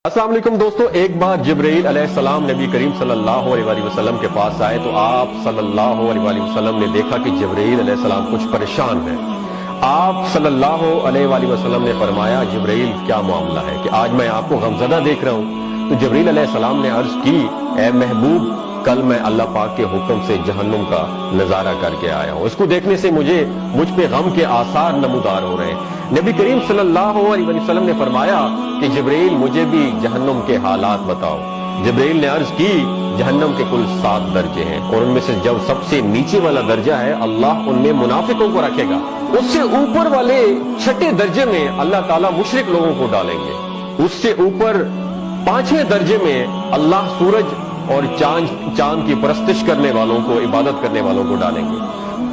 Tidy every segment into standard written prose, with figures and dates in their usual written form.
अस्सलाम वालेकुम दोस्तों, एक बार जिब्रील अलैहिस्सलाम नबी करीम सल्लल्लाहु अलैहि वसल्लम के पास आए तो आप सल्लल्लाहु अलैहि वसल्लम ने देखा कि जिब्रील अलैहिस्सलाम कुछ परेशान है। आप सल्लल्लाहु अलैहि वसल्लम ने फरमाया, जिब्रील क्या मामला है कि आज मैं आपको गमज़दा देख रहा हूँ। तो जिब्रील अलैहिस्सलाम ने अर्ज की, ए महबूब, कल मैं अल्लाह पाक के हुक्म से जहन्नुम का नजारा करके आया हूँ। इसको देखने से मुझ पे गम के आसार नमूदार हो रहे हैं। नबी करीम सल्लल्लाहु अलैहि वसल्लम ने फरमाया कि जिब्रील, मुझे भी जहन्नुम के हालात बताओ। जिब्रील ने अर्ज की, जहन्नम के कुल 7 दर्जे हैं और उनमें से जब सबसे नीचे वाला दर्जा है, अल्लाह उनमें मुनाफिकों को रखेगा। उससे ऊपर वाले 6ठे दर्जे में अल्लाह ताला मुशरिक लोगों को डालेंगे। उससे ऊपर 5वें दर्जे में अल्लाह सूरज और चांद की परस्तिश करने वालों को, इबादत करने वालों को डालेंगे।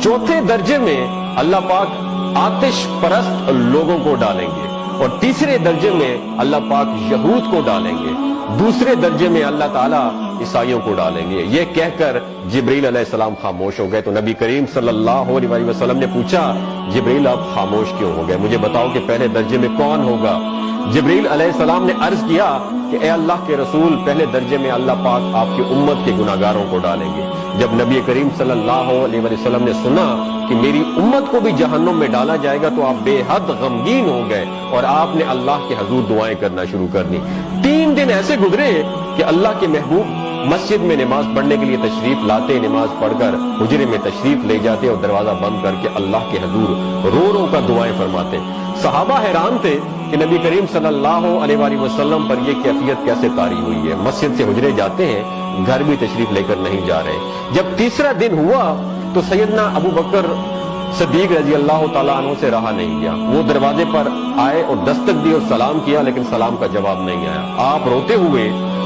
4थे दर्जे में अल्लाह पाक आतिश परस्त लोगों को डालेंगे और 3रे दर्जे में अल्लाह पाक यहूद को डालेंगे। 2रे दर्जे में अल्लाह ताला ईसाइयों को डालेंगे। ये कहकर जिब्रील अलैहिस्सलाम खामोश हो गए। तो नबी करीम सल्लल्लाहु अलैहि वसल्लम ने पूछा, जिब्रील आप खामोश क्यों हो गए? मुझे बताओ कि पहले दर्जे में कौन होगा? जिब्रील अलैहिस्सलाम ने अर्ज किया कि ए अल्लाह के रसूल, पहले दर्जे में अल्लाह पाक आपकी उम्मत के गुनाहगारों को डालेंगे। जब नबी करीम सल्लल्लाहु अलैहि वसल्लम ने सुना कि मेरी उम्मत को भी जहन्नुम में डाला जाएगा तो आप बेहद गमगीन हो गए और आपने अल्लाह के हुजूर दुआएं करना शुरू कर दी। 3 दिन ऐसे गुजरे कि अल्लाह के महबूब मस्जिद में नमाज पढ़ने के लिए तशरीफ लाते, नमाज पढ़कर हुजरे में तशरीफ ले जाते और दरवाजा बंद करके अल्लाह के हुजूर रो रो कर दुआएं फरमाते। सहाबा हैरान थे कि नबी करीम सल्लल्लाहु अलैहि वसल्लम पर यह कैफियत कैसे तारी हुई है। मस्जिद से हुजरे जाते हैं, घर भी तशरीफ लेकर नहीं जा रहे। जब 3रा दिन हुआ तो सैयदना अबू बकर सिद्दीक रजी अल्लाह ताला अन्हु से रहा नहीं गया। वो दरवाजे पर आए और दस्तक दी और सलाम किया, लेकिन सलाम का जवाब नहीं आया। आप रोते हुए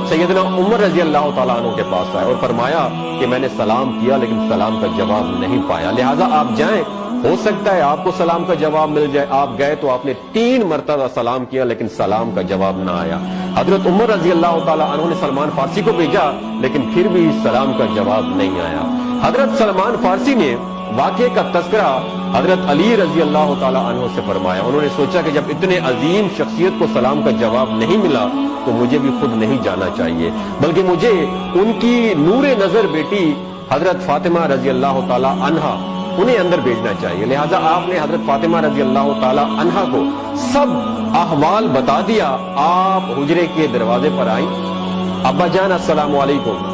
सैयदना उमर रजी अल्लाह ताला अन्हु के पास आए और फरमाया कि मैंने सलाम किया लेकिन सलाम का जवाब नहीं पाया, लिहाजा आप जाएं, हो सकता है आपको सलाम का जवाब मिल जाए। आप गए तो आपने 3 मरतबा सलाम किया लेकिन सलाम का जवाब ना आया। हजरत उमर रजी अल्लाह ताला अन्हु ने सलमान फारसी को भेजा लेकिन फिर भी सलाम का जवाब नहीं आया। हजरत सलमान फारसी ने वाक़े का तस्करा हजरत अली रजी अल्लाह ताला अन्हु से फरमाया। उन्होंने सोचा कि जब इतने अजीम शख्सियत को सलाम का जवाब नहीं मिला तो मुझे भी खुद नहीं जाना चाहिए, बल्कि मुझे उनकी नूरे नजर बेटी हजरत फातिमा रजी अल्लाह ताला अन्हा उन्हें अंदर भेजना चाहिए। लिहाजा आपने हजरत फातिमा रजी अल्लाह ताला अन्हा को सब अहवाल बता दिया। आप हुजरे के दरवाजे पर आई, अब्बा जान अस्सलाम वालेकुम।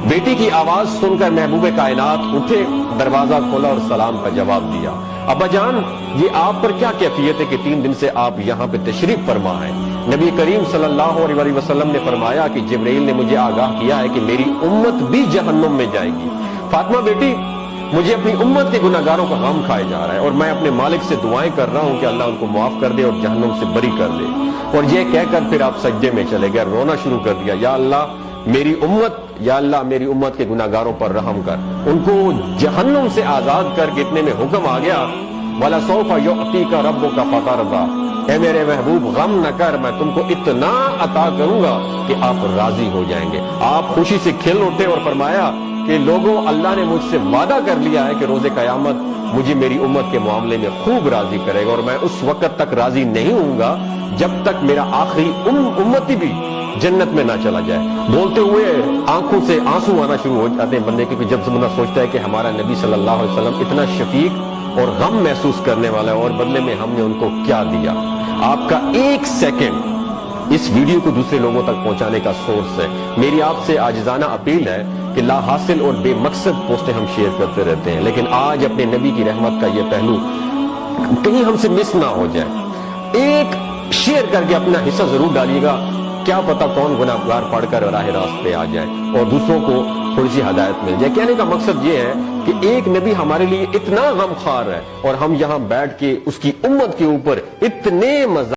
बेटी की आवाज सुनकर महबूबे कायनात उठे, दरवाजा खोला और सलाम का जवाब दिया। अब्बा जान, ये आप पर क्या कैफियत है कि 3 दिन से आप यहाँ पे तशरीफ फरमा है? नबी करीम सल्लल्लाहु अलैहि वसल्लम ने फरमाया कि जिब्रील ने मुझे आगाह किया है कि मेरी उम्मत भी जहन्नुम में जाएगी। फातिमा बेटी, मुझे अपनी उम्मत के गुनाहगारों का गम खाए जा रहा है और मैं अपने मालिक से दुआएं कर रहा हूं कि अल्लाह उनको माफ कर दे और जहन्नुम से बरी कर दे। और ये कहकर फिर आप सजदे में चले गए, रोना शुरू कर दिया, या अल्लाह मेरी उम्मत, या अल्लाह मेरी उम्मत के गुनाहगारों पर रहम कर, उनको जहन्नुम से आजाद कर। इतने में हुक्म आ गया, वला सौफा युअतीका रब्बुका फतरदा, ऐ मेरे महबूब गम न कर, मैं तुमको इतना अता करूंगा कि आप राजी हो जाएंगे। आप खुशी से खिल उठे और फरमाया कि लोगों, अल्लाह ने मुझसे वादा कर लिया है कि रोजे कयामत मुझे मेरी उम्मत के मामले में खूब राजी करेगा और मैं उस वक्त तक राजी नहीं होऊंगा जब तक मेरा आखिरी उम्मती भी जन्नत में ना चला जाए। बोलते हुए आंखों से आंसू आना शुरू हो जाते हैं बंदे के, जब बंदा सोचता है कि हमारा नबी सल्लल्लाहु अलैहि वसल्लम इतना शफीक और गम महसूस करने वाला है और बदले में हमने उनको क्या दिया। आपका 1 सेकंड इस वीडियो को दूसरे लोगों तक पहुंचाने का सोर्स है। मेरी आपसे आजिजाना अपील है कि ला हासिल और बेमकसद पोस्टें हम शेयर करते रहते हैं, लेकिन आज अपने नबी की रहमत का ये पहलू कहीं हमसे मिस ना हो जाए। एक शेयर करके अपना हिस्सा जरूर डालिएगा, क्या पता कौन गुनाहगार पढ़कर राह रास्त पे आ जाए और दूसरों को थोड़ी सी हदायत मिल जाए। कहने का मकसद ये है कि एक नबी हमारे लिए इतना गमखार है और हम यहाँ बैठ के उसकी उम्मत के ऊपर इतने मजा